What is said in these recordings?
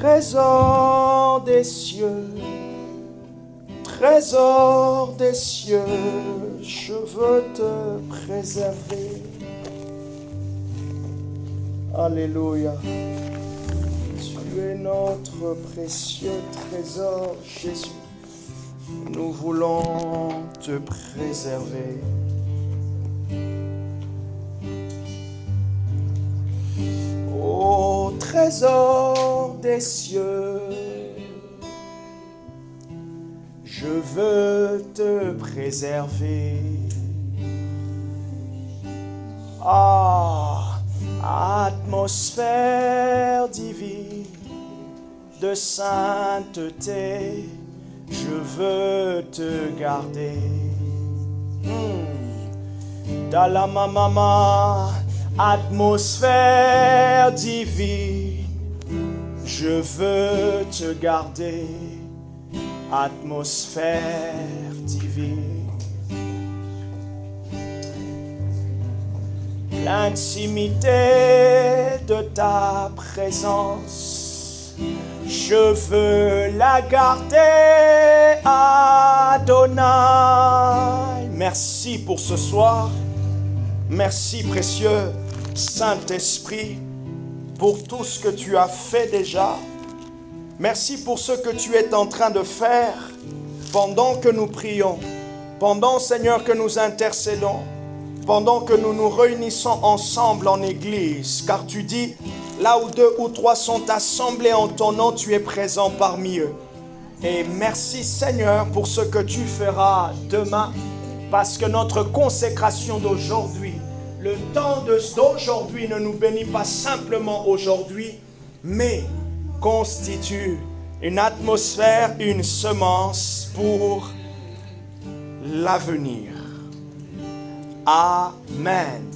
Trésor des cieux, je veux te préserver. Alléluia. Tu es notre précieux trésor, Jésus. Nous voulons te préserver. Ô trésor des cieux, je veux te préserver. Ah, atmosphère divine de sainteté, je veux te garder. Dalamamama, atmosphère divine, je veux te garder. Atmosphère divine, l'intimité de ta présence, je veux la garder, Adonai. Merci pour ce soir, merci précieux Saint-Esprit pour tout ce que tu as fait déjà. Merci pour ce que tu es en train de faire pendant que nous prions, pendant, Seigneur, que nous intercédons, pendant que nous nous réunissons ensemble en Église, car tu dis, là où 2 ou 3 sont assemblés en ton nom, tu es présent parmi eux. Et merci, Seigneur, pour ce que tu feras demain, parce que notre consécration d'aujourd'hui, le temps d'aujourd'hui ne nous bénit pas simplement aujourd'hui, mais constitue une atmosphère, une semence pour l'avenir. Amen.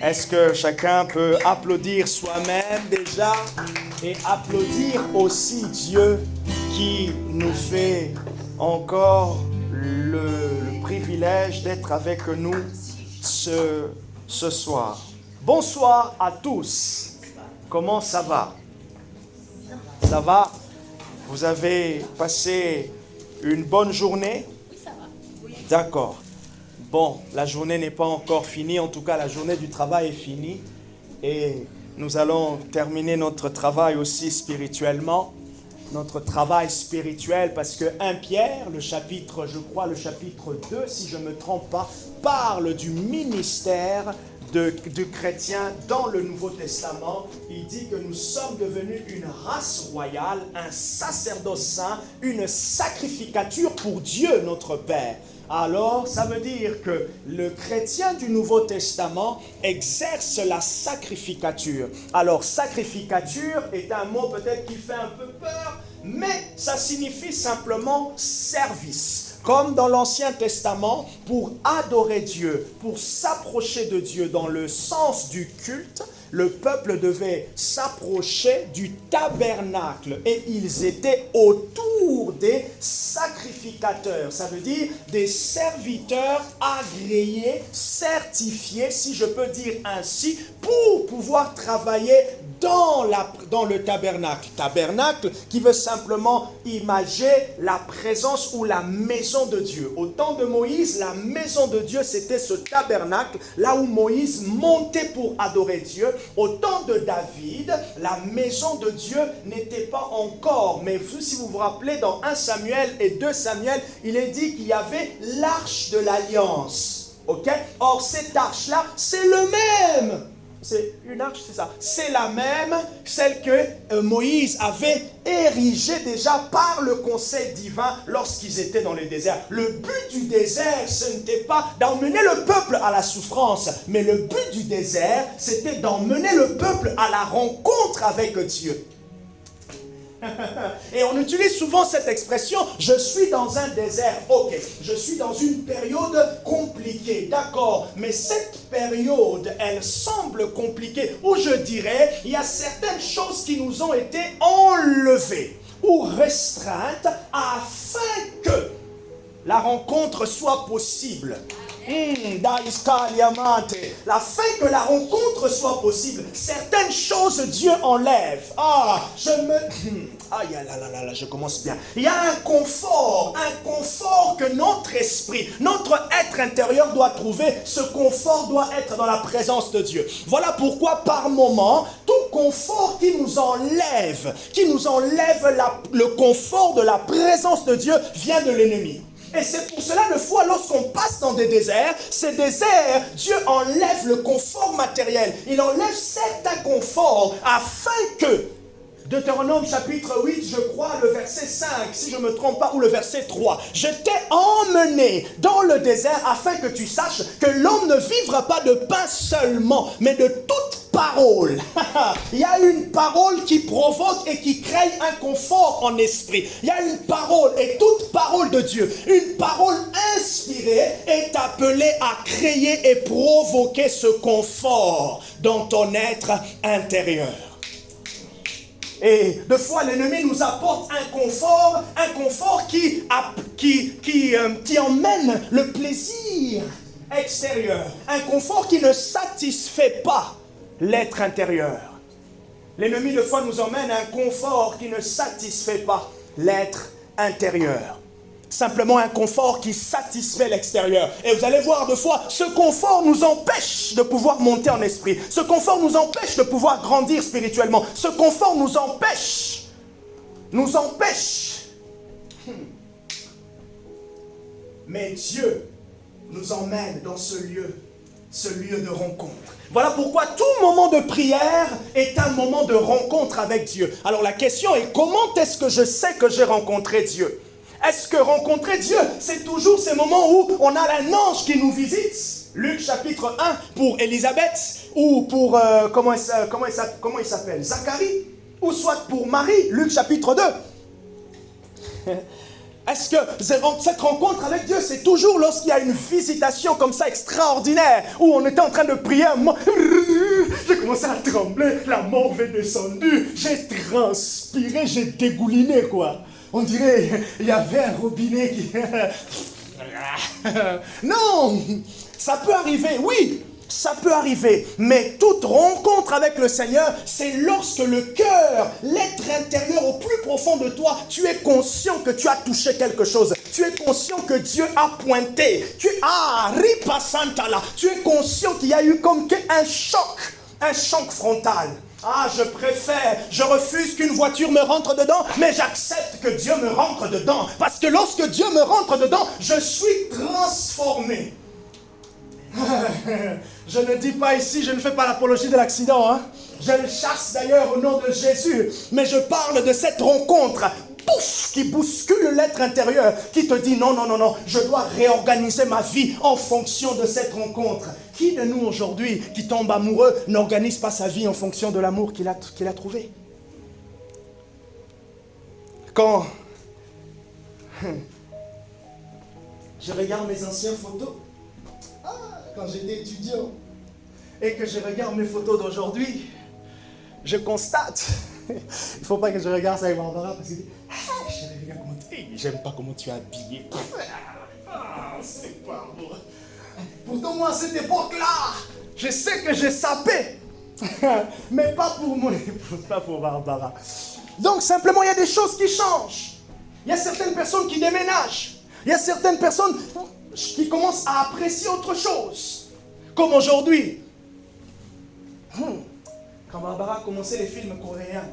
Est-ce que chacun peut applaudir soi-même déjà et applaudir aussi Dieu qui nous fait encore le privilège d'être avec nous ce soir. Bonsoir à tous. Comment ça va? Ça va? Vous avez passé une bonne journée? Oui, ça va. Oui. D'accord. Bon, la journée n'est pas encore finie. En tout cas, la journée du travail est finie. Et nous allons terminer notre travail aussi spirituellement. Notre travail spirituel, parce que 1 Pierre, le chapitre 2, si je ne me trompe pas, parle du ministère de chrétiens dans le Nouveau Testament. Il dit que nous sommes devenus une race royale, un sacerdoce saint, une sacrificature pour Dieu notre Père. Alors, ça veut dire que le chrétien du Nouveau Testament exerce la sacrificature. Alors, sacrificature est un mot peut-être qui fait un peu peur, mais ça signifie simplement service. Comme dans l'Ancien Testament, pour adorer Dieu, pour s'approcher de Dieu dans le sens du culte, le peuple devait s'approcher du tabernacle et ils étaient autour des sacrificateurs. Ça veut dire des serviteurs agréés, certifiés, si je peux dire ainsi, pour pouvoir travailler dans le tabernacle. Tabernacle qui veut simplement imager la présence ou la maison de Dieu. Au temps de Moïse, la maison de Dieu, c'était ce tabernacle, là où Moïse montait pour adorer Dieu. Au temps de David, la maison de Dieu n'était pas encore. Mais si vous vous rappelez, dans 1 Samuel et 2 Samuel, il est dit qu'il y avait l'arche de l'alliance. Ok? Or, cette arche-là, c'est le même. C'est une arche, c'est ça. C'est la même, celle que Moïse avait érigée déjà par le conseil divin lorsqu'ils étaient dans le désert. Le but du désert, ce n'était pas d'emmener le peuple à la souffrance, mais le but du désert, c'était d'emmener le peuple à la rencontre avec Dieu. Et on utilise souvent cette expression, je suis dans un désert. Ok, je suis dans une période compliquée, d'accord. Mais cette période, elle semble compliquée. Ou je dirais, il y a certaines choses qui nous ont été enlevées ou restreintes afin que la rencontre soit possible. Afin que la rencontre soit possible, certaines choses Dieu enlève. Je commence bien. Il y a un confort que notre esprit, notre être intérieur doit trouver. Ce confort doit être dans la présence de Dieu. Voilà pourquoi par moment, tout confort qui nous enlève le confort de la présence de Dieu vient de l'ennemi. Et c'est pour cela, des fois, lorsqu'on passe dans des déserts, ces déserts, Dieu enlève le confort matériel. Il enlève certains conforts afin que, Deutéronome chapitre 8, je crois, le verset 5, si je ne me trompe pas, ou le verset 3. Je t'ai emmené dans le désert afin que tu saches que l'homme ne vivra pas de pain seulement, mais de toute parole. Il y a une parole qui provoque et qui crée un confort en esprit. Il y a une parole, et toute parole de Dieu, une parole inspirée est appelée à créer et provoquer ce confort dans ton être intérieur. Et des fois, l'ennemi nous apporte un confort qui emmène le plaisir extérieur. Un confort qui ne satisfait pas l'être intérieur. L'ennemi, des fois, nous emmène un confort qui ne satisfait pas l'être intérieur. Simplement un confort qui satisfait l'extérieur. Et vous allez voir, des fois, ce confort nous empêche de pouvoir monter en esprit. Ce confort nous empêche de pouvoir grandir spirituellement. Ce confort nous empêche. Mais Dieu nous emmène dans ce lieu de rencontre. Voilà pourquoi tout moment de prière est un moment de rencontre avec Dieu. Alors la question est, comment est-ce que je sais que j'ai rencontré Dieu ? Est-ce que rencontrer Dieu, c'est toujours ces moments où on a un ange qui nous visite? Luc chapitre 1 pour Élisabeth, ou pour, comment il s'appelle? Zacharie, ou soit pour Marie, Luc chapitre 2. Est-ce que cette rencontre avec Dieu, c'est toujours lorsqu'il y a une visitation comme ça extraordinaire, où on était en train de prier, j'ai commencé à trembler, la mort m'est descendue, j'ai transpiré, j'ai dégouliné quoi. On dirait il y avait un robinet qui... Non, ça peut arriver, oui, ça peut arriver. Mais toute rencontre avec le Seigneur, c'est lorsque le cœur, l'être intérieur au plus profond de toi, tu es conscient que tu as touché quelque chose. Tu es conscient que Dieu a pointé. Tu es conscient qu'il y a eu comme un choc frontal. Je refuse qu'une voiture me rentre dedans, mais j'accepte que Dieu me rentre dedans. Parce que lorsque Dieu me rentre dedans, je suis transformé. Je ne dis pas ici, je ne fais pas l'apologie de l'accident. Hein. Je le chasse d'ailleurs au nom de Jésus. Mais je parle de cette rencontre. Pouf, qui bouscule l'être intérieur, qui te dit non, je dois réorganiser ma vie en fonction de cette rencontre. Qui de nous aujourd'hui, qui tombe amoureux, n'organise pas sa vie en fonction de l'amour qu'il a trouvé? Quand je regarde mes anciennes photos, quand j'étais étudiant, et que je regarde mes photos d'aujourd'hui, je constate, il ne faut pas que je regarde ça avec Barbara, parce que j'aime pas comment tu es habillé. C'est pas bon. Pourtant, moi, à cette époque-là, je sais que j'ai sapé. Mais pas pour moi, pas pour Barbara. Donc, simplement, il y a des choses qui changent. Il y a certaines personnes qui déménagent. Il y a certaines personnes qui commencent à apprécier autre chose. Comme aujourd'hui. Quand Barbara a commencé les films coréens.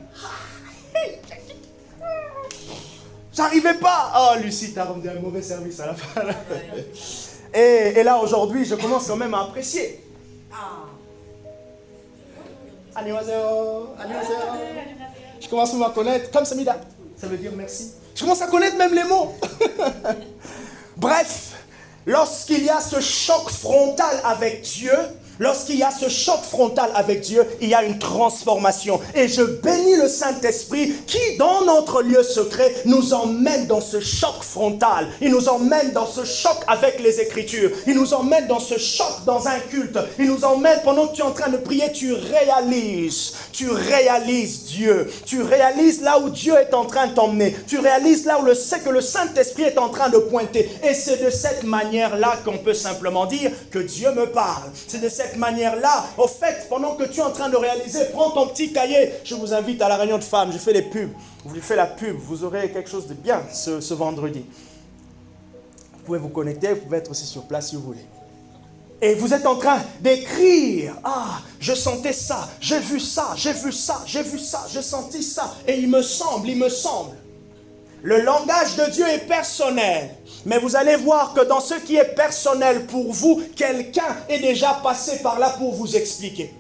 J'arrivais pas. Oh, Lucie, t'as rendu un mauvais service à la fin. Et là, aujourd'hui, je commence quand même à apprécier. Annyeonghaseyo. Je commence même à connaître, comme Samida, ça veut dire merci. Je commence à connaître même les mots. Bref, lorsqu'il y a ce choc frontal avec Dieu, lorsqu'il y a ce choc frontal avec Dieu, il y a une transformation. Et je bénis le Saint-Esprit qui, dans notre lieu secret, nous emmène dans ce choc frontal. Il nous emmène dans ce choc avec les Écritures. Il nous emmène dans ce choc dans un culte. Il nous emmène, pendant que tu es en train de prier, tu réalises Dieu. Tu réalises là où Dieu est en train de t'emmener. Tu réalises là où que le Saint-Esprit est en train de pointer. Et c'est de cette manière-là qu'on peut simplement dire que Dieu me parle. C'est de cette manière-là, au fait, pendant que tu es en train de réaliser, prends ton petit cahier. Je vous invite à la réunion de femmes, je fais les pubs. Vous lui faites la pub, vous aurez quelque chose de bien ce vendredi. Vous pouvez vous connecter, vous pouvez être aussi sur place si vous voulez. Et vous êtes en train d'écrire. Ah, je sentais ça, j'ai vu ça, j'ai vu ça, j'ai vu ça, j'ai senti ça. Et il me semble. Le langage de Dieu est personnel. Mais vous allez voir que dans ce qui est personnel pour vous, quelqu'un est déjà passé par là pour vous expliquer.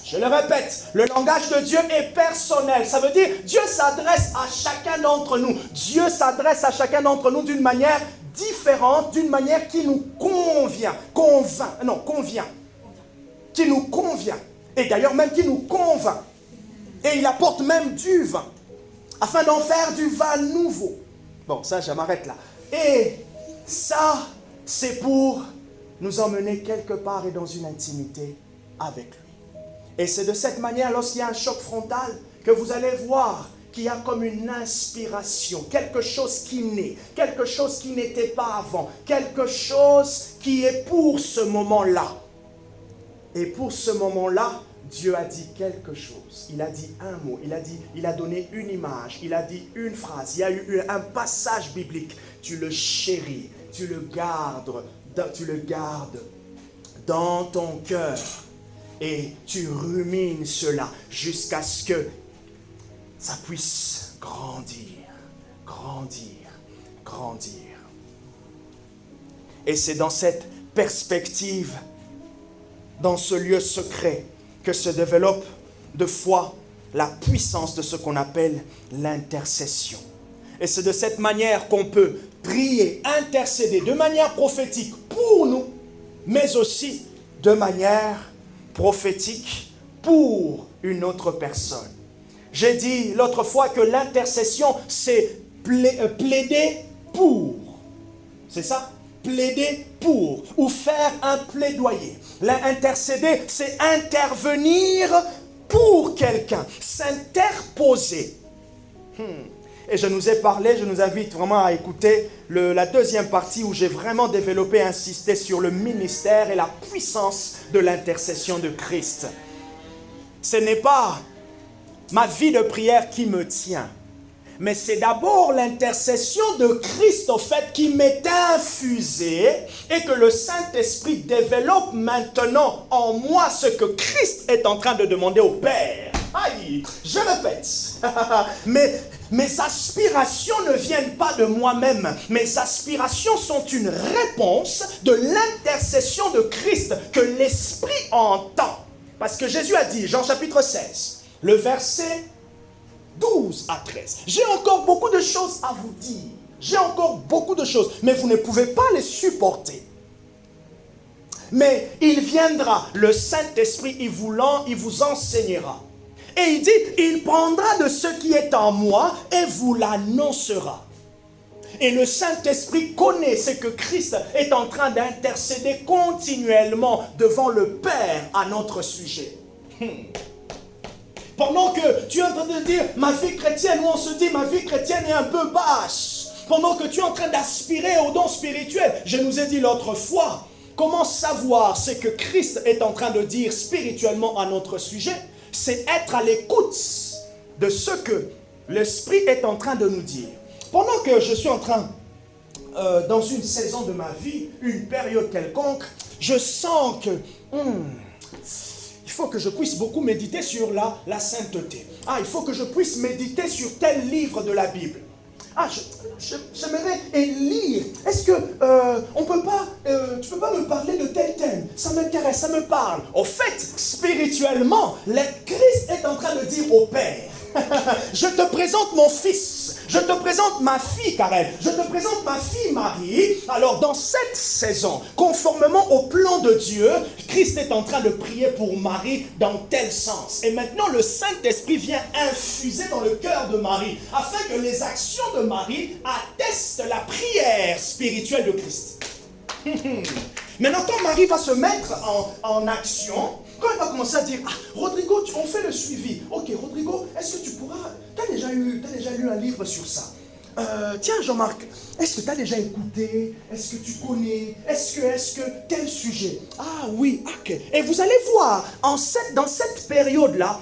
Je le répète, le langage de Dieu est personnel. Ça veut dire Dieu s'adresse à chacun d'entre nous. Dieu s'adresse à chacun d'entre nous d'une manière différente, d'une manière qui nous convient. Qui nous convient. Et d'ailleurs même qui nous convainc. Et il apporte même du vin. Afin d'en faire du vin nouveau. Bon, ça, je m'arrête là. Et ça, c'est pour nous emmener quelque part et dans une intimité avec lui. Et c'est de cette manière, lorsqu'il y a un choc frontal, que vous allez voir qu'il y a comme une inspiration, quelque chose qui naît, quelque chose qui n'était pas avant, quelque chose qui est pour ce moment-là. Et pour ce moment-là, Dieu a dit quelque chose, il a dit un mot, il a donné une image, il a dit une phrase, il y a eu un passage biblique. Tu le chéris, tu le gardes dans ton cœur et tu rumines cela jusqu'à ce que ça puisse grandir. Et c'est dans cette perspective, dans ce lieu secret, que se développe de foi la puissance de ce qu'on appelle l'intercession. Et c'est de cette manière qu'on peut prier, intercéder de manière prophétique pour nous, mais aussi de manière prophétique pour une autre personne. J'ai dit l'autre fois que l'intercession, c'est plaider pour. C'est ça ? Plaider pour ou faire un plaidoyer. L'intercéder, c'est intervenir pour quelqu'un, s'interposer. Et je nous ai parlé, je nous invite vraiment à écouter la deuxième partie où j'ai vraiment développé, insisté sur le ministère et la puissance de l'intercession de Christ. Ce n'est pas ma vie de prière qui me tient. Mais c'est d'abord l'intercession de Christ, au fait, qui m'est infusée et que le Saint-Esprit développe maintenant en moi ce que Christ est en train de demander au Père. Aïe, je répète. Mais mes aspirations ne viennent pas de moi-même. Mes aspirations sont une réponse de l'intercession de Christ que l'Esprit entend. Parce que Jésus a dit, Jean chapitre 16, le verset 12 à 13. J'ai encore beaucoup de choses à vous dire. J'ai encore beaucoup de choses, mais vous ne pouvez pas les supporter. Mais il viendra, le Saint-Esprit, il vous enseignera. Et il dit, il prendra de ce qui est en moi et vous l'annoncera. Et le Saint-Esprit connaît ce que Christ est en train d'intercéder continuellement devant le Père à notre sujet. Pendant que tu es en train de dire, ma vie chrétienne, où on se dit, ma vie chrétienne est un peu basse. Pendant que tu es en train d'aspirer aux dons spirituels, je nous ai dit l'autre fois, comment savoir ce que Christ est en train de dire spirituellement à notre sujet? C'est être à l'écoute de ce que l'Esprit est en train de nous dire. Pendant que je suis en train, dans une saison de ma vie, une période quelconque, je sens que il faut que je puisse beaucoup méditer sur la sainteté. Il faut que je puisse méditer sur tel livre de la Bible. J'aimerais lire. Est-ce que tu peux pas me parler de tel thème? Ça m'intéresse, ça me parle. Au fait, spirituellement, le Christ est en train de dire au Père, je te présente mon fils. Je te présente ma fille Karen, je te présente ma fille Marie. Alors dans cette saison, conformément au plan de Dieu, Christ est en train de prier pour Marie dans tel sens. Et maintenant le Saint-Esprit vient infuser dans le cœur de Marie, afin que les actions de Marie attestent la prière spirituelle de Christ. Maintenant, quand Marie va se mettre en action, quand elle va commencer à dire, Rodrigo, on fait le suivi. Ok, Rodrigo, est-ce que tu pourras... Tu as déjà lu un livre sur ça. Tiens, Jean-Marc, est-ce que tu as déjà écouté? Est-ce que tu connais? Est-ce que tel sujet? Ah oui, ok. Et vous allez voir, dans cette période-là,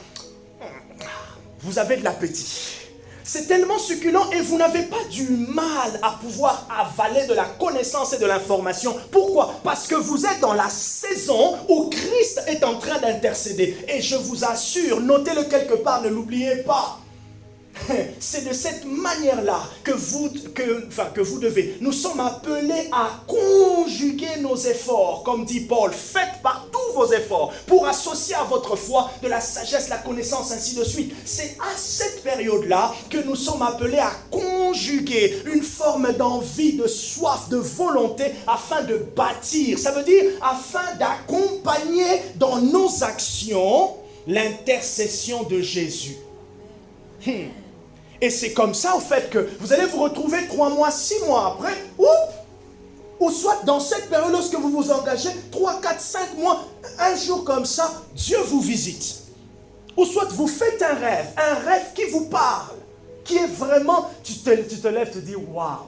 vous avez de l'appétit. C'est tellement succulent et vous n'avez pas du mal à pouvoir avaler de la connaissance et de l'information. Pourquoi? Parce que vous êtes dans la saison où Christ est en train d'intercéder. Et je vous assure, notez-le quelque part, ne l'oubliez pas. C'est de cette manière-là que vous devez. Nous sommes appelés à conjuguer nos efforts. Comme dit Paul, faites par tous vos efforts pour associer à votre foi de la sagesse, la connaissance, ainsi de suite. C'est à cette période-là que nous sommes appelés à conjuguer une forme d'envie, de soif, de volonté afin de bâtir. Ça veut dire afin d'accompagner dans nos actions l'intercession de Jésus. Et c'est comme ça, au fait, que vous allez vous retrouver 3 mois, 6 mois après, ou soit dans cette période, lorsque vous vous engagez, 3, 4, 5 mois, un jour comme ça, Dieu vous visite. Ou soit vous faites un rêve qui vous parle, qui est vraiment, tu te lèves, tu te dis, waouh,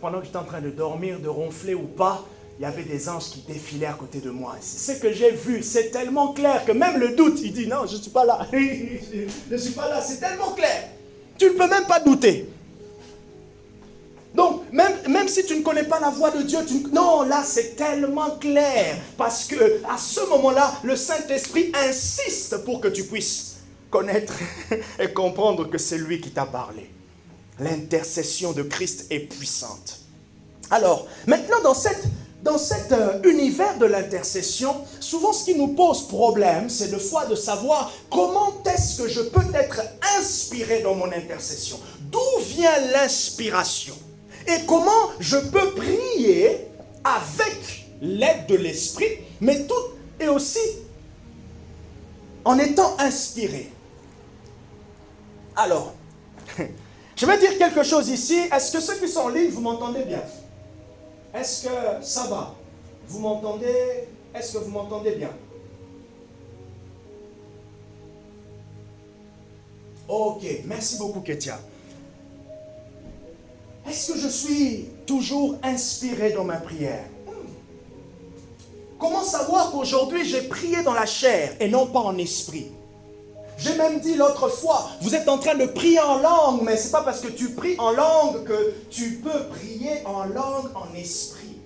pendant que j'étais en train de dormir, de ronfler ou pas, il y avait des anges qui défilaient à côté de moi. C'est ce que j'ai vu, c'est tellement clair que même le doute, il dit, non, je ne suis pas là, je ne suis pas là, c'est tellement clair. Tu ne peux même pas douter. Donc, même si tu ne connais pas la voix de Dieu, non, là c'est tellement clair. Parce que à ce moment-là, le Saint-Esprit insiste pour que tu puisses connaître et comprendre que c'est lui qui t'a parlé. L'intercession de Christ est puissante. Alors, maintenant dans cet univers de l'intercession, souvent ce qui nous pose problème, c'est de fois de savoir comment est-ce que je peux être inspiré dans mon intercession. D'où vient l'inspiration? Et comment je peux prier avec l'aide de l'Esprit, mais tout et aussi en étant inspiré. Alors, je vais dire quelque chose ici. Est-ce que ceux qui sont en ligne, vous m'entendez bien? Est-ce que ça va? Vous m'entendez? Est-ce que vous m'entendez bien? Ok, merci beaucoup Ketia. Est-ce que je suis toujours inspiré dans ma prière? Comment savoir qu'aujourd'hui j'ai prié dans la chair et non pas en esprit? J'ai même dit l'autre fois, vous êtes en train de prier en langue, mais ce n'est pas parce que tu pries en langue que tu peux prier en langue en esprit.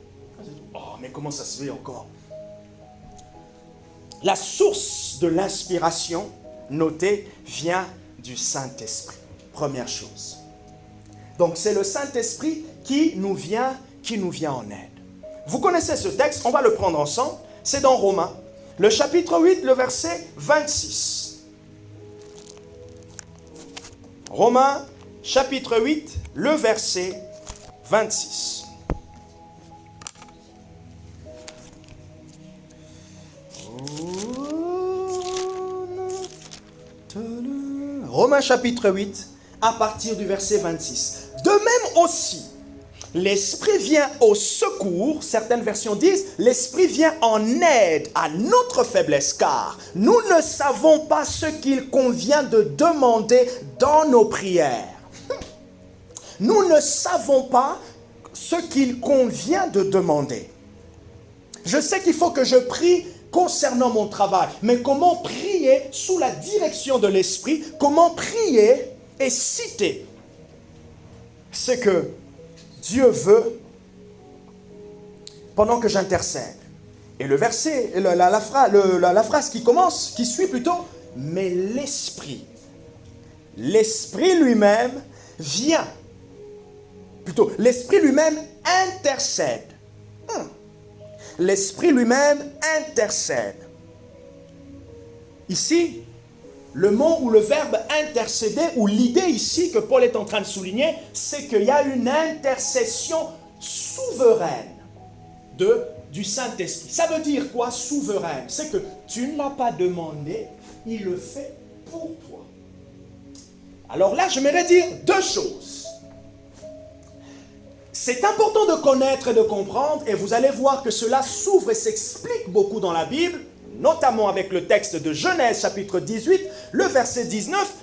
Oh, mais comment ça se fait encore? La source de l'inspiration, notez, vient du Saint-Esprit. Première chose. Donc c'est le Saint-Esprit qui nous vient en aide. Vous connaissez ce texte, on va le prendre ensemble. C'est dans Romains, le chapitre 8, le verset 26. Romains, chapitre 8, le verset 26. Romains, chapitre 8, à partir du verset 26. De même aussi, l'Esprit vient au secours, certaines versions disent, l'Esprit vient en aide à notre faiblesse, car nous ne savons pas ce qu'il convient de demander dans nos prières. Nous ne savons pas ce qu'il convient de demander. Je sais qu'il faut que je prie concernant mon travail, mais comment prier sous la direction de l'Esprit, comment prier et citer ce que Dieu veut pendant que j'intercède. Et le verset, la phrase qui suit plutôt, mais l'Esprit lui-même vient, plutôt, l'Esprit lui-même intercède. L'Esprit lui-même intercède. Ici, Le mot ou le verbe intercéder, ou l'idée ici que Paul est en train de souligner, c'est qu'il y a une intercession souveraine du Saint-Esprit. Ça veut dire quoi, souveraine? C'est que tu ne l'as pas demandé, il le fait pour toi. Alors là, j'aimerais dire deux choses. C'est important de connaître et de comprendre, et vous allez voir que cela s'ouvre et s'explique beaucoup dans la Bible, notamment avec le texte de Genèse chapitre 18, le verset 19,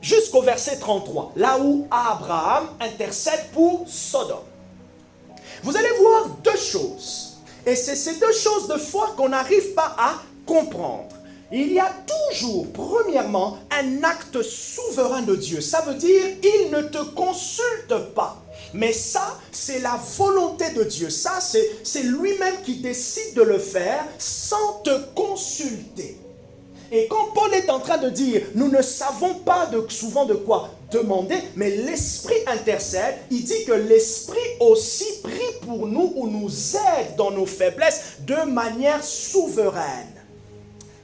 jusqu'au verset 33, là où Abraham intercède pour Sodome. Vous allez voir deux choses, et c'est ces deux choses de foi qu'on n'arrive pas à comprendre. Il y a toujours, premièrement, un acte souverain de Dieu. Ça veut dire, il ne te consulte pas. Mais ça, c'est la volonté de Dieu. Ça, c'est lui-même qui décide de le faire sans te consulter. Et quand Paul est en train de dire, nous ne savons pas souvent de quoi demander, mais l'Esprit intercède, il dit que l'Esprit aussi prie pour nous ou nous aide dans nos faiblesses de manière souveraine.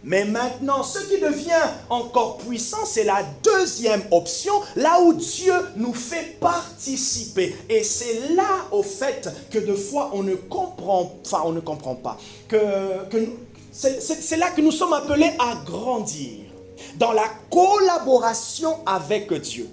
Mais maintenant, ce qui devient encore puissant, c'est la deuxième option, là où Dieu nous fait participer. Et c'est là, au fait, que de fois, on ne comprend pas. C'est là que nous sommes appelés à grandir, dans la collaboration avec Dieu.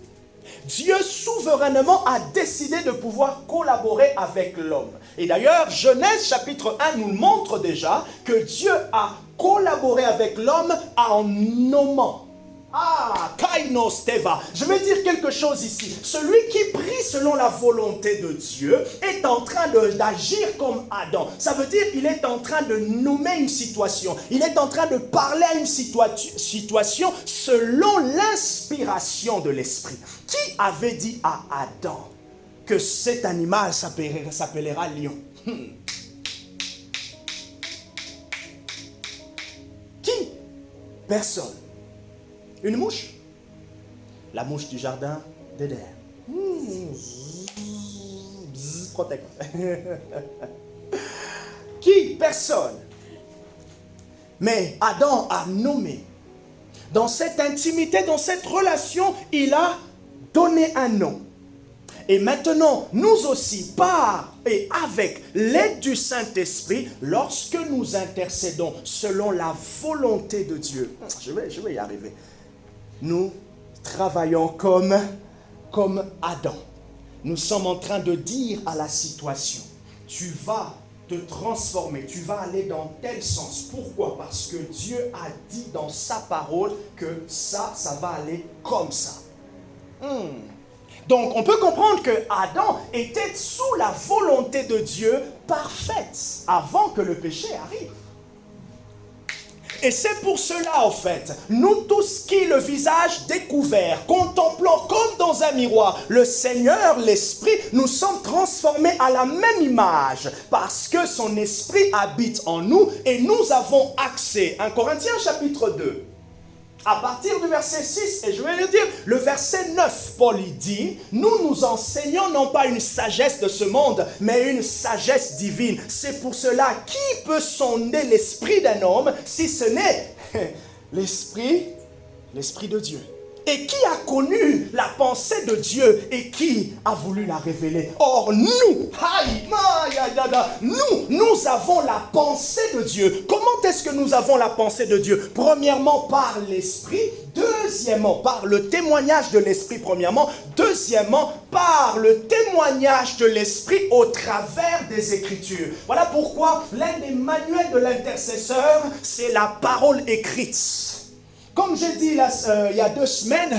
Dieu souverainement a décidé de pouvoir collaborer avec l'homme. Et d'ailleurs, Genèse chapitre 1 nous montre déjà que Dieu a collaboré avec l'homme en nommant. Kainos Teva. Je vais dire quelque chose ici. Celui qui prie selon la volonté de Dieu est en train d'agir comme Adam. Ça veut dire qu'il est en train de nommer une situation. Il est en train de parler à une situation selon l'inspiration de l'esprit. Qui avait dit à Adam que cet animal s'appellera lion? Qui? Personne. Une mouche? La mouche du jardin d'Éden. Protège. Qui? Personne. Mais Adam a nommé. Dans cette intimité, dans cette relation, il a donné un nom. Et maintenant, nous aussi, par et avec l'aide du Saint-Esprit, lorsque nous intercédons selon la volonté de Dieu, je vais y arriver. Nous travaillons comme Adam. Nous sommes en train de dire à la situation, tu vas te transformer, tu vas aller dans tel sens. Pourquoi? Parce que Dieu a dit dans sa parole que ça va aller comme ça. Donc, on peut comprendre que Adam était sous la volonté de Dieu parfaite avant que le péché arrive. Et c'est pour cela, en fait, nous tous qui, le visage découvert, contemplant comme dans un miroir le Seigneur, l'Esprit, nous sommes transformés à la même image parce que son Esprit habite en nous et nous avons accès. 1 Corinthiens chapitre 2. À partir du verset 6, et je vais le dire, le verset 9, Paul y dit, nous enseignons non pas une sagesse de ce monde, mais une sagesse divine. C'est pour cela, qui peut sonder l'esprit d'un homme si ce n'est l'esprit de Dieu? Et qui a connu la pensée de Dieu et qui a voulu la révéler? Or, nous avons la pensée de Dieu. Comment est-ce que nous avons la pensée de Dieu? Premièrement, par l'Esprit. Deuxièmement, par le témoignage de l'Esprit, premièrement. Deuxièmement, par le témoignage de l'Esprit au travers des Écritures. Voilà pourquoi l'un des manuels de l'intercesseur, c'est la parole écrite. Comme j'ai dit il y a 2 semaines,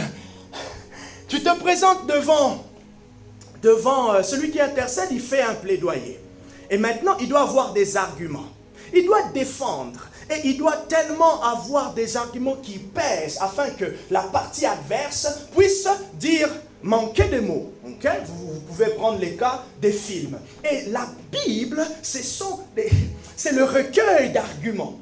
tu te présentes devant celui qui intercède, il fait un plaidoyer. Et maintenant, il doit avoir des arguments. Il doit défendre. Et il doit tellement avoir des arguments qui pèsent afin que la partie adverse puisse dire manquer de mots. Okay? Vous pouvez prendre les cas des films. Et la Bible, c'est le recueil d'arguments.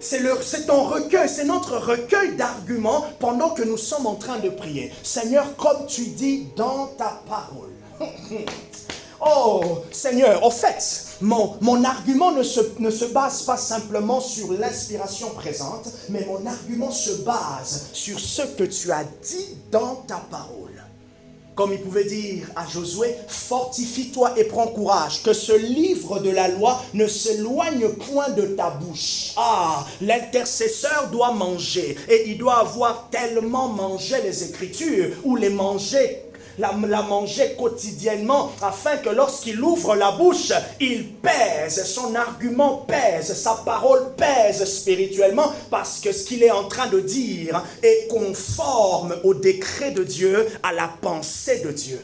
C'est ton recueil, c'est notre recueil d'arguments pendant que nous sommes en train de prier. Seigneur, comme tu dis dans ta parole. Oh, Seigneur, au fait, Mon argument ne se base pas simplement sur l'inspiration présente, mais mon argument se base sur ce que tu as dit dans ta parole. Comme il pouvait dire à Josué, fortifie-toi et prends courage, que ce livre de la loi ne s'éloigne point de ta bouche. Ah, l'intercesseur doit manger, et il doit avoir tellement mangé les Écritures, ou les manger la manger quotidiennement, afin que lorsqu'il ouvre la bouche, il pèse, son argument pèse, sa parole pèse spirituellement, parce que ce qu'il est en train de dire est conforme au décret de Dieu, à la pensée de Dieu.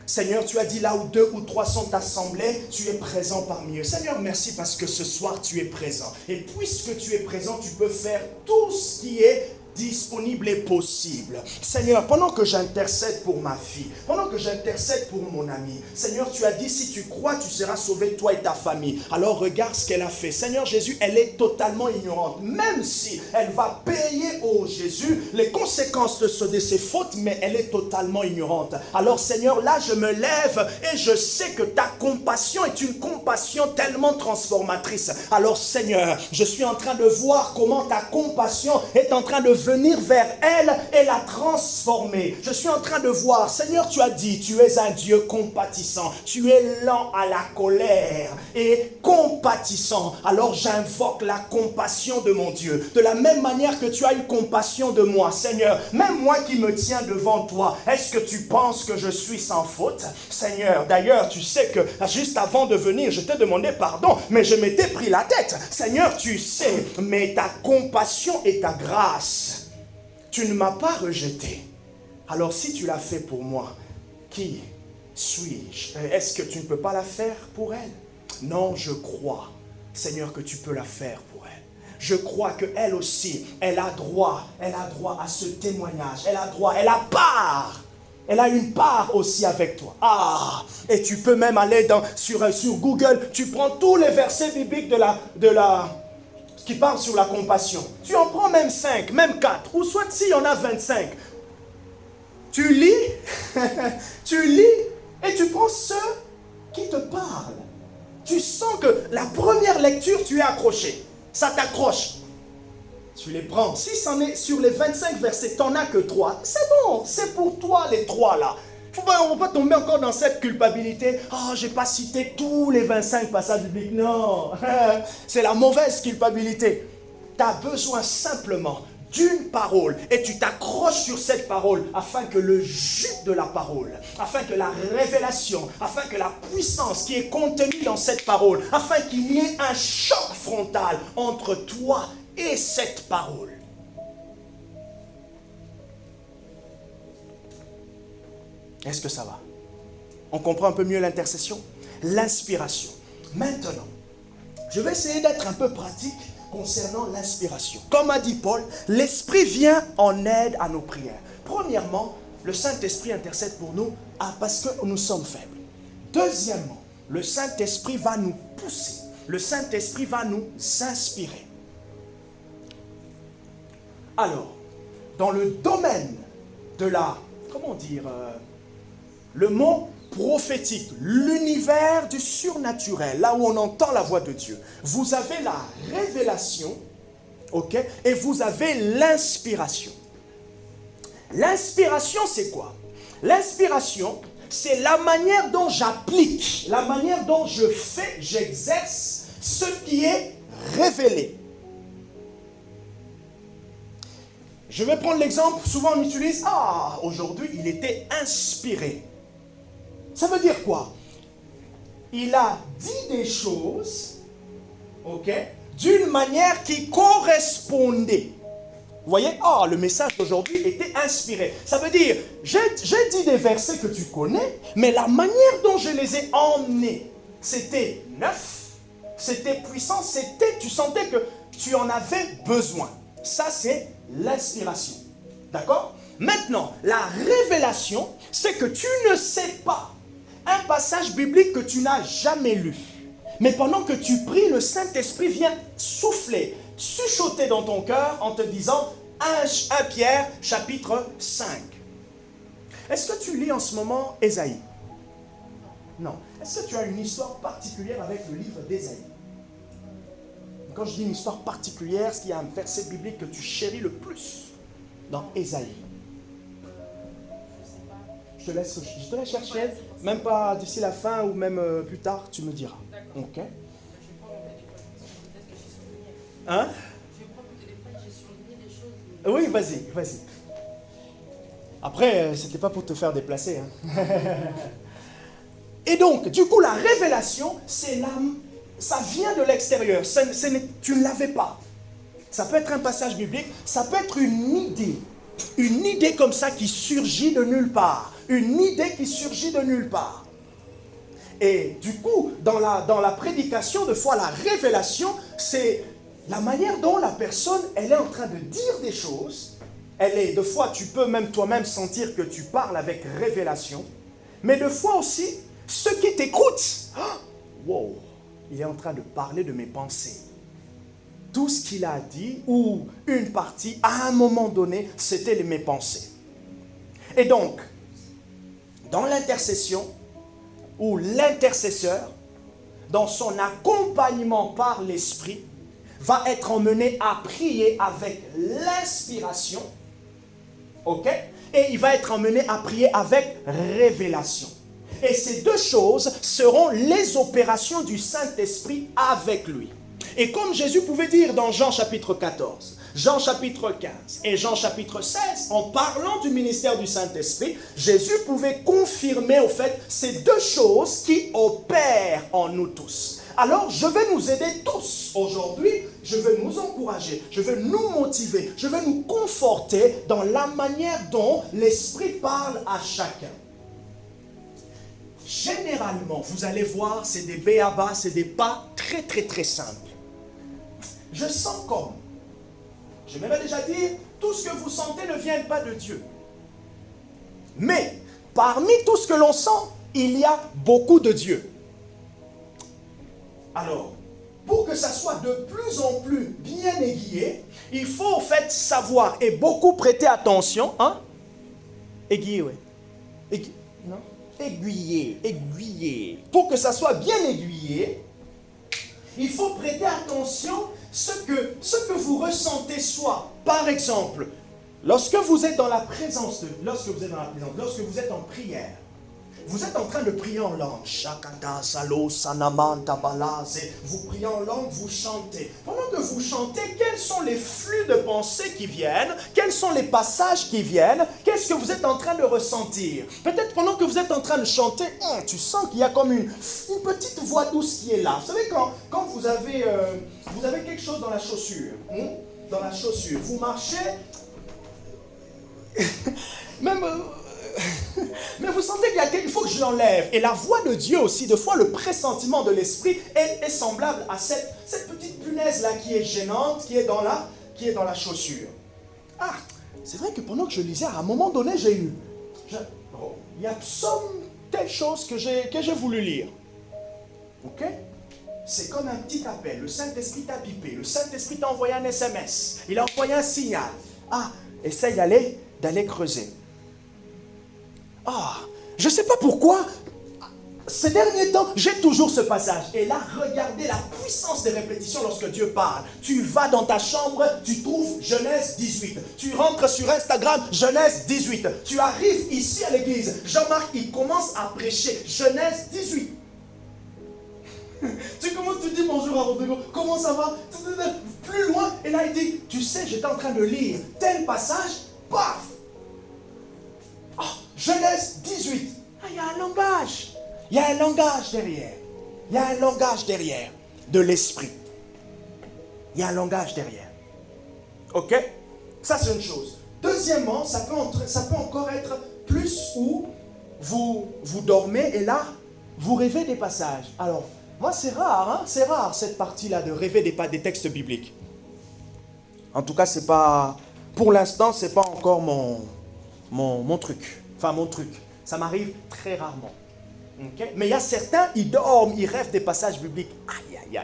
Seigneur, tu as dit là où 2 ou 3 sont assemblés, tu es présent parmi eux. Seigneur, merci parce que ce soir tu es présent. Et puisque tu es présent, tu peux faire tout ce qui est disponible et possible. Seigneur, pendant que j'intercède pour ma fille, pendant que j'intercède pour mon ami, Seigneur, tu as dit, si tu crois, tu seras sauvé, toi et ta famille. Alors regarde ce qu'elle a fait. Seigneur Jésus, elle est totalement ignorante, même si elle va payer au Jésus les conséquences de ses fautes, mais elle est totalement ignorante. Alors Seigneur, là je me lève et je sais que ta compassion est une compassion tellement transformatrice. Alors Seigneur, je suis en train de voir comment ta compassion est en train de venir vers elle et la transformer. Je suis en train de voir, Seigneur, tu as dit, tu es un Dieu compatissant, tu es lent à la colère et compatissant. Alors j'invoque la compassion de mon Dieu. De la même manière que tu as eu compassion de moi, Seigneur, même moi qui me tiens devant toi, est-ce que tu penses que je suis sans faute? Seigneur, d'ailleurs, tu sais que juste avant de venir, je t'ai demandé pardon, mais je m'étais pris la tête. Seigneur, tu sais, mais ta compassion et ta grâce, tu ne m'as pas rejeté. Alors si tu l'as fait pour moi, qui suis-je? Est-ce que tu ne peux pas la faire pour elle? Non, je crois, Seigneur, que tu peux la faire pour elle. Je crois qu'elle aussi, elle a droit à ce témoignage. Elle a droit, elle a part. Elle a une part aussi avec toi. Ah, et tu peux même aller sur Google, tu prends tous les versets bibliques qui parle sur la compassion. Tu en prends même 5, même 4, ou soit s'il y en a 25. Tu lis, tu lis, et tu prends ceux qui te parlent. Tu sens que la première lecture, tu es accroché. Ça t'accroche. Tu les prends. Si c'en est sur les 25 versets, t'en as que 3. C'est bon, c'est pour toi les 3 là. On ne va pas tomber encore dans cette culpabilité. Oh, je n'ai pas cité tous les 25 passages bibliques. Non, c'est la mauvaise culpabilité. Tu as besoin simplement d'une parole et tu t'accroches sur cette parole afin que le jus de la parole, afin que la révélation, afin que la puissance qui est contenue dans cette parole, afin qu'il y ait un choc frontal entre toi et cette parole. Est-ce que ça va? On comprend un peu mieux l'intercession? L'inspiration. Maintenant, je vais essayer d'être un peu pratique concernant l'inspiration. Comme a dit Paul, l'Esprit vient en aide à nos prières. Premièrement, le Saint-Esprit intercède pour nous parce que nous sommes faibles. Deuxièmement, le Saint-Esprit va nous pousser. Le Saint-Esprit va nous inspirer. Alors, dans le domaine de la, le mot prophétique, l'univers du surnaturel, là où on entend la voix de Dieu, vous avez la révélation, ok, et vous avez l'inspiration. L'inspiration, c'est quoi? L'inspiration, c'est la manière dont j'applique, la manière dont je fais, j'exerce ce qui est révélé. Je vais prendre l'exemple, souvent on utilise, aujourd'hui il était inspiré. Ça veut dire quoi? Il a dit des choses, ok, d'une manière qui correspondait. Vous voyez, le message d'aujourd'hui était inspiré. Ça veut dire, j'ai dit des versets que tu connais, mais la manière dont je les ai emmenés, c'était neuf, c'était puissant, tu sentais que tu en avais besoin. Ça, c'est l'inspiration. D'accord? Maintenant, la révélation, c'est que tu ne sais pas un passage biblique que tu n'as jamais lu. Mais pendant que tu pries, le Saint-Esprit vient souffler, chuchoter dans ton cœur en te disant 1 Pierre chapitre 5. Est-ce que tu lis en ce moment Ésaïe? Non. Est-ce que tu as une histoire particulière avec le livre d'Ésaïe? Quand je dis une histoire particulière, est-ce qu'il y a un verset biblique que tu chéris le plus dans Ésaïe? Je te laisse chercher, même pas d'ici la fin ou même plus tard, tu me diras. D'accord. Ok. Je vais prendre mon téléphone, peut-être que j'ai surligné. Hein? Je vais prendre mon téléphone, j'ai surligné des choses. Oui, vas-y. Après, c'était pas pour te faire déplacer. Hein. Et donc, du coup, la révélation, c'est l'âme. Ça vient de l'extérieur. Tu ne l'avais pas. Ça peut être un passage biblique, ça peut être une idée. Une idée comme ça qui surgit de nulle part. Une idée qui surgit de nulle part. Et du coup, dans la prédication, de foi, la révélation, c'est la manière dont la personne, elle est en train de dire des choses. De fois, tu peux même toi-même sentir que tu parles avec révélation. Mais de fois aussi, ceux qui t'écoutent, wow, il est en train de parler de mes pensées. Tout ce qu'il a dit, ou une partie, à un moment donné, c'était mes pensées. Et donc, dans l'intercession, ou l'intercesseur, dans son accompagnement par l'Esprit, va être emmené à prier avec l'inspiration, ok? Et il va être emmené à prier avec révélation. Et ces deux choses seront les opérations du Saint-Esprit avec lui. Et comme Jésus pouvait dire dans Jean chapitre 14, Jean chapitre 15 et Jean chapitre 16, en parlant du ministère du Saint-Esprit, Jésus pouvait confirmer au fait ces deux choses qui opèrent en nous tous. Alors, je vais nous aider tous aujourd'hui, je vais nous encourager, je vais nous motiver, je vais nous conforter dans la manière dont l'Esprit parle à chacun. Généralement, vous allez voir, c'est des b.a.-ba, c'est des pas très très très simples. Je sens comme, je m'avais déjà dit, tout ce que vous sentez ne vient pas de Dieu. Mais, parmi tout ce que l'on sent, il y a beaucoup de Dieu. Alors, pour que ça soit de plus en plus bien aiguillé, il faut en fait savoir et beaucoup prêter attention. Hein? Aiguiller, oui. Non? Aiguiller. Pour que ça soit bien aiguillé, il faut prêter attention ce que vous ressentez soit, par exemple, lorsque vous êtes dans la présence, lorsque vous êtes en prière, vous êtes en train de prier en langue. Vous priez en langue, vous chantez. Pendant que vous chantez, quels sont les flux de pensée qui viennent? Quels sont les passages qui viennent? Qu'est-ce que vous êtes en train de ressentir? Peut-être pendant que vous êtes en train de chanter, tu sens qu'il y a comme une petite voix douce qui est là. Vous savez, quand vous avez quelque chose dans la chaussure, vous marchez, même... mais vous sentez qu'il faut que je l'enlève. Et la voix de Dieu aussi, de fois, le pressentiment de l'esprit est semblable à cette petite punaise-là qui est gênante, qui est dans la chaussure. Ah, c'est vrai que pendant que je lisais, à un moment donné, il y a telle chose que j'ai voulu lire. Ok? C'est comme un petit appel. Le Saint-Esprit t'a bipé. Le Saint-Esprit t'a envoyé un SMS. Il a envoyé un signal. Ah, essaye d'aller creuser. Je ne sais pas pourquoi, ces derniers temps, j'ai toujours ce passage. Et là, regardez la puissance des répétitions lorsque Dieu parle. Tu vas dans ta chambre, tu trouves Genèse 18. Tu rentres sur Instagram, Genèse 18. Tu arrives ici à l'église. Jean-Marc, il commence à prêcher Genèse 18. Tu commences, tu dis bonjour à Rodrigo, comment ça va? Plus loin, et là il dit, tu sais, j'étais en train de lire tel passage, paf! Genèse 18. Il y a un langage. Il y a un langage derrière. Il y a un langage derrière de l'esprit. Il y a un langage derrière. Ok? Ça, c'est une chose. Deuxièmement, ça peut encore être plus où vous dormez et là, vous rêvez des passages. Alors, moi, c'est rare cette partie-là de rêver des textes bibliques. En tout cas, c'est pas... Pour l'instant, c'est pas encore mon truc. Enfin, mon truc. Ça m'arrive très rarement. Okay? Mais il y a certains, ils dorment, ils rêvent des passages bibliques. Aïe.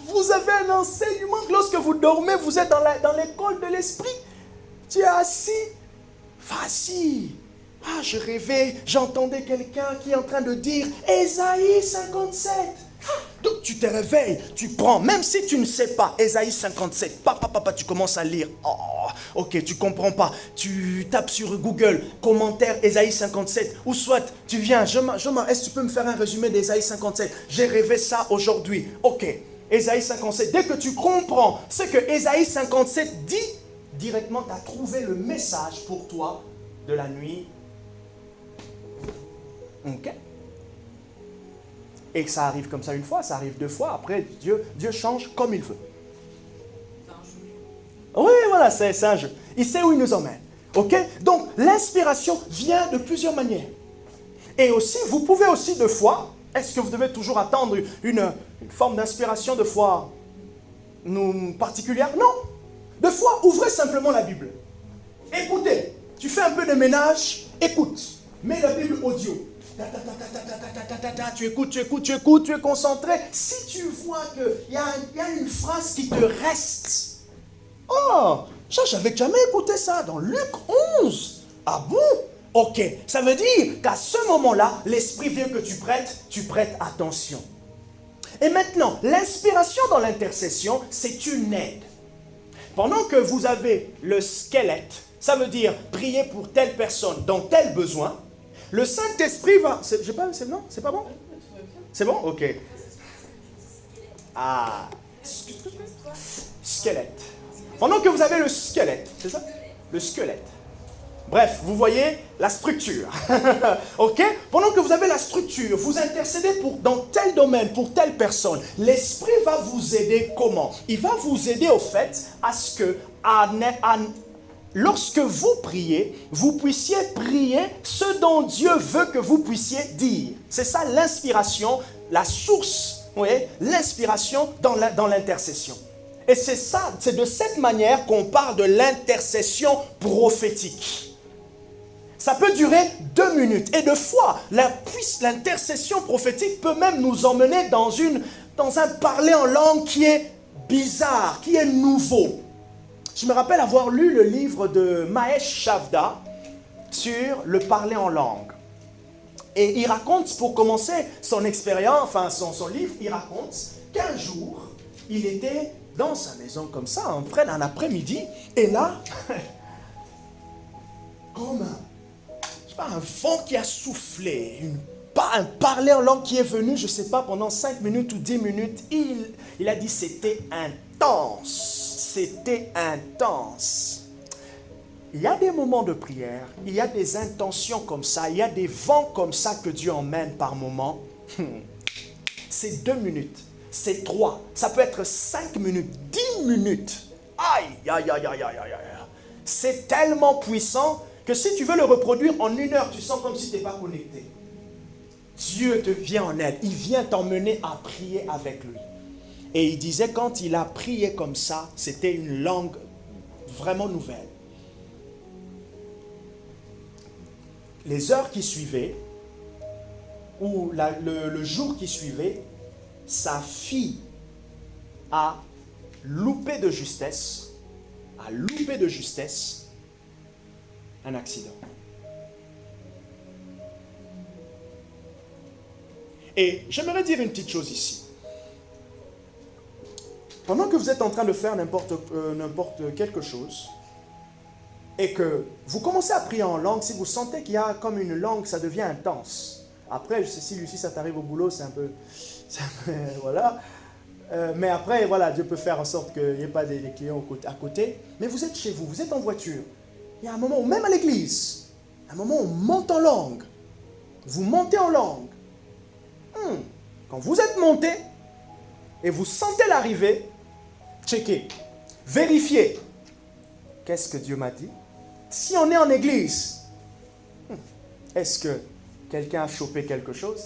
Vous avez un enseignement que lorsque vous dormez, vous êtes dans l'école de l'esprit. Tu es assis. Vas-y. Ah, je rêvais, j'entendais quelqu'un qui est en train de dire Ésaïe 57. Donc tu te réveilles, tu prends, même si tu ne sais pas, Ésaïe 57, papa, tu commences à lire. Oh, ok, tu comprends pas. Tu tapes sur Google, commentaire Ésaïe 57, ou soit tu viens, est-ce que tu peux me faire un résumé d'Ésaïe 57? J'ai rêvé ça aujourd'hui. Ok, Ésaïe 57, dès que tu comprends ce que Ésaïe 57 dit, directement tu as trouvé le message pour toi de la nuit. Ok. Et que ça arrive comme ça une fois, ça arrive deux fois, après Dieu change comme il veut. Oui, voilà, c'est un jeu. Il sait où il nous emmène. Ok? Donc, l'inspiration vient de plusieurs manières. Et aussi, vous pouvez aussi de fois, est-ce que vous devez toujours attendre une forme d'inspiration de foi particulière? Non. De fois, ouvrez simplement la Bible. Écoutez, tu fais un peu de ménage, écoute. Mets la Bible audio. Tu écoutes, tu es concentré. Si tu vois qu'il y a une phrase qui te reste. Oh, ça, j'avais jamais écouté ça dans Luc 11. Ah bon? Ok, ça veut dire qu'à ce moment-là, l'esprit veut que tu prêtes attention. Et maintenant, l'inspiration dans l'intercession, c'est une aide. Pendant que vous avez le squelette, ça veut dire prier pour telle personne dans tel besoin, le Saint-Esprit va... Non, c'est pas bon? C'est bon? Ok. Ah. Squelette. Pendant que vous avez le squelette, c'est ça? Le squelette. Bref, vous voyez la structure. Ok? Pendant que vous avez la structure, vous intercédez dans tel domaine, pour telle personne. L'Esprit va vous aider comment? Il va vous aider au fait à ce que, lorsque vous priez, vous puissiez prier ce dont Dieu veut que vous puissiez dire. C'est ça l'inspiration, la source, vous voyez, l'inspiration dans l'intercession. Et c'est de cette manière qu'on parle de l'intercession prophétique. Ça peut durer 2 minutes. Et de fois, l'intercession prophétique peut même nous emmener dans un parler en langue qui est bizarre, qui est nouveau. Je me rappelle avoir lu le livre de Mahesh Chavda sur le parler en langue. Et il raconte, pour commencer son expérience, enfin son livre, il raconte qu'un jour, il était dans sa maison comme ça, en plein un après-midi, et là, comme un vent qui a soufflé, un parler en langue qui est venu, je ne sais pas, pendant 5 minutes ou 10 minutes, il a dit c'était intense. C'était intense. Il y a des moments de prière, il y a des intentions comme ça, il y a des vents comme ça que Dieu emmène par moments. C'est 2 minutes, c'est 3, ça peut être 5 minutes, 10 minutes. Aïe, aïe, aïe, aïe, aïe, aïe. C'est tellement puissant que si tu veux le reproduire en 1 heure, tu sens comme si tu n'es pas connecté. Dieu te vient en aide, il vient t'emmener à prier avec lui. Et il disait quand il a prié comme ça, c'était une langue vraiment nouvelle. Les heures qui suivaient, ou le jour qui suivait, sa fille a loupé de justesse, un accident. Et j'aimerais dire une petite chose ici. Pendant que vous êtes en train de faire n'importe quelque chose, et que vous commencez à prier en langue, si vous sentez qu'il y a comme une langue, ça devient intense. Après, je sais si Lucie, ça t'arrive au boulot, c'est un peu voilà. Mais après, voilà, Dieu peut faire en sorte qu'il n'y ait pas des clients à côté. Mais vous êtes chez vous, vous êtes en voiture. Il y a un moment où, même à l'église, un moment où on monte en langue. Vous montez en langue. Quand vous êtes monté et vous sentez l'arrivée, checkez, vérifiez. Qu'est-ce que Dieu m'a dit? Si on est en église, est-ce que quelqu'un a chopé quelque chose?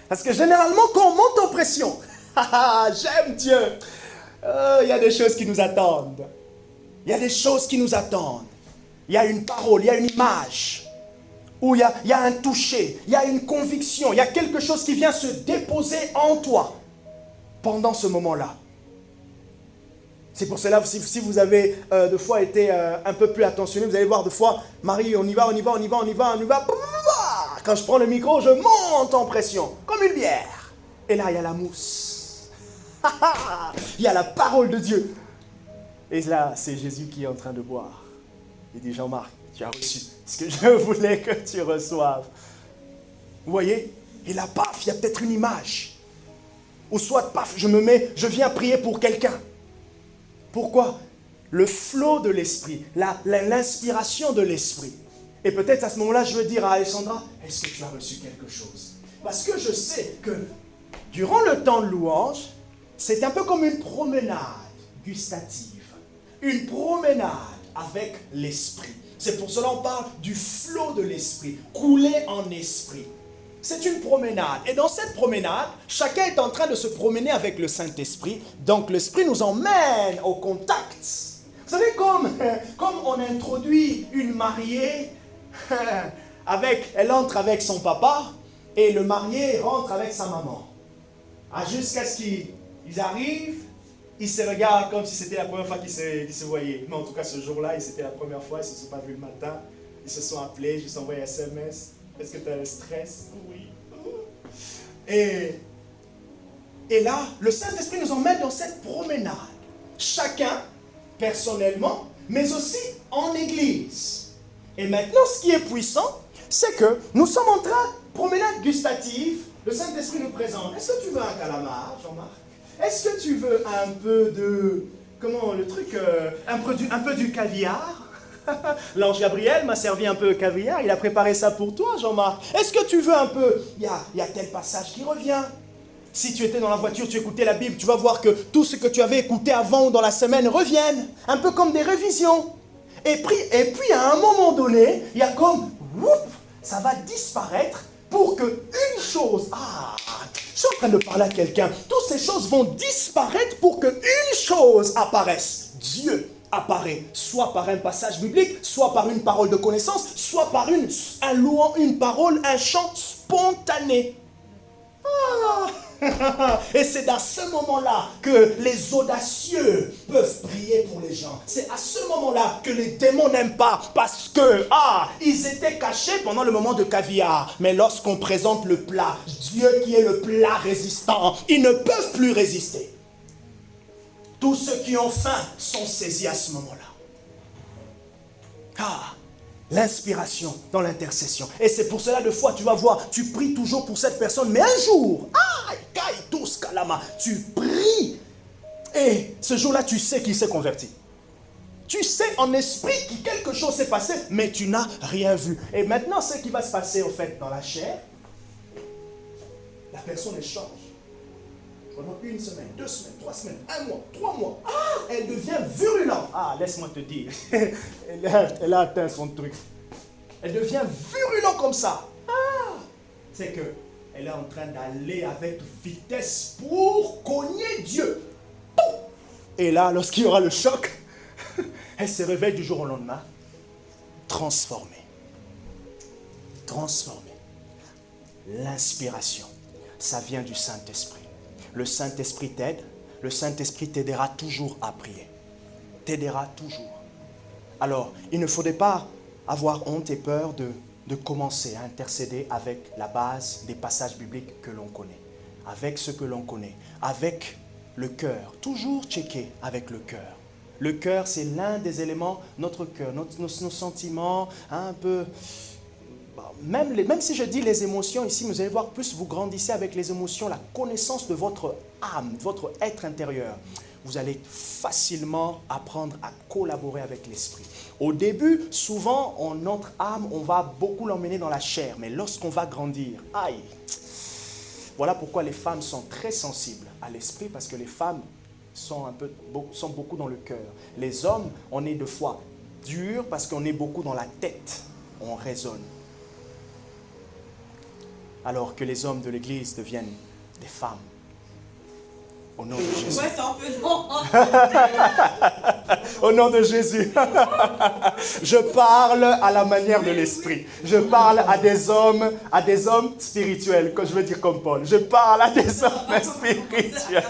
Parce que généralement, quand on monte en pression, j'aime Dieu. Il y a des choses qui nous attendent. Il y a des choses qui nous attendent. Il y a une parole, il y a une image. Ou il y a un toucher, il y a une conviction, il y a quelque chose qui vient se déposer en toi pendant ce moment-là. C'est pour cela, si vous avez de fois été un peu plus attentionné, vous allez voir de fois, Marie, on y va. Quand je prends le micro, je monte en pression, comme une bière. Et là, il y a la mousse. Il y a la parole de Dieu. Et là, c'est Jésus qui est en train de boire. Il dit, Jean-Marc, tu as reçu ce que je voulais que tu reçoives. Vous voyez? Et là, paf, il y a peut-être une image. Ou soit, paf, je viens prier pour quelqu'un. Pourquoi? Le flot de l'esprit, l'inspiration de l'esprit. Et peut-être à ce moment-là, je veux dire à Alessandra, est-ce que tu as reçu quelque chose? Parce que je sais que durant le temps de louange, c'est un peu comme une promenade gustative. Une promenade avec l'esprit. C'est pour cela qu'on parle du flot de l'esprit, couler en esprit. C'est une promenade. Et dans cette promenade, chacun est en train de se promener avec le Saint-Esprit. Donc l'Esprit nous emmène au contact. Vous savez, comme on introduit une mariée, elle entre avec son papa et le marié rentre avec sa maman. Jusqu'à ce qu'ils arrivent, ils se regardent comme si c'était la première fois qu'ils se voyaient. Mais en tout cas, ce jour-là, c'était la première fois, ils ne se sont pas vus le matin. Ils se sont appelés, je me suis envoyé un SMS. Est-ce que tu as le stress? Oui. Et là, le Saint-Esprit nous emmène dans cette promenade. Chacun, personnellement, mais aussi en église. Et maintenant, ce qui est puissant, c'est que nous sommes en train, promenade gustative, le Saint-Esprit nous présente. Est-ce que tu veux un calamar, Jean-Marc? Est-ce que tu veux un peu de... un peu du caviar? L'ange Gabriel m'a servi un peu de caviar, il a préparé ça pour toi, Jean-Marc. Est-ce que tu veux un peu... Il y a tel passage qui revient. Si tu étais dans la voiture, tu écoutais la Bible, tu vas voir que tout ce que tu avais écouté avant ou dans la semaine revienne. Un peu comme des révisions. Et puis à un moment donné, il y a comme... ça va disparaître pour que une chose... je suis en train de parler à quelqu'un. Toutes ces choses vont disparaître pour que une chose apparaisse. Dieu apparaît, soit par un passage biblique, soit par une parole de connaissance, soit par une parole, un chant spontané. Et c'est dans ce moment-là que les audacieux peuvent prier pour les gens. C'est à ce moment-là que les démons n'aiment pas parce que, ils étaient cachés pendant le moment de caviar. Mais lorsqu'on présente le plat, Dieu qui est le plat résistant, ils ne peuvent plus résister. Tous ceux qui ont faim sont saisis à ce moment-là. L'inspiration dans l'intercession. Et c'est pour cela, de fois, tu vas voir, tu pries toujours pour cette personne, mais un jour, tu pries, et ce jour-là, tu sais qu'il s'est converti. Tu sais en esprit que quelque chose s'est passé, mais tu n'as rien vu. Et maintenant, ce qui va se passer, en fait, dans la chair, la personne change. Pendant une semaine, 2 semaines, 3 semaines, 1 mois, 3 mois. Elle devient virulente. Laisse-moi te dire. Elle a atteint son truc. Elle devient virulente comme ça. C'est qu'elle est en train d'aller avec vitesse pour cogner Dieu. Et là, lorsqu'il y aura le choc, elle se réveille du jour au lendemain, transformée. Transformée. L'inspiration, ça vient du Saint-Esprit. Le Saint-Esprit t'aide, le Saint-Esprit t'aidera toujours à prier. T'aidera toujours. Alors, il ne faudrait pas avoir honte et peur de commencer à intercéder avec la base des passages bibliques que l'on connaît, avec ce que l'on connaît, avec le cœur. Toujours checker avec le cœur. Le cœur, c'est l'un des éléments, notre cœur, nos sentiments, un peu... Même si je dis les émotions ici, vous allez voir, plus vous grandissez avec les émotions, la connaissance de votre âme, de votre être intérieur, vous allez facilement apprendre à collaborer avec l'esprit. Au début, souvent, notre âme, on va beaucoup l'emmener dans la chair, mais lorsqu'on va grandir, voilà pourquoi les femmes sont très sensibles à l'esprit, parce que les femmes sont beaucoup dans le cœur. Les hommes, on est de fois durs parce qu'on est beaucoup dans la tête, on raisonne. Alors que les hommes de l'Église deviennent des femmes. Au nom de Jésus. Ouais, c'est un peu long. Au nom de Jésus. Je parle à la manière de l'esprit. Je parle à des hommes spirituels, je veux dire comme Paul. Je parle à des hommes spirituels.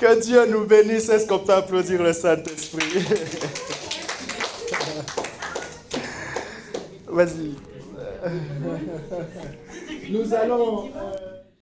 Que Dieu nous bénisse. Est-ce qu'on peut applaudir le Saint-Esprit? Vas-y. Nous allons...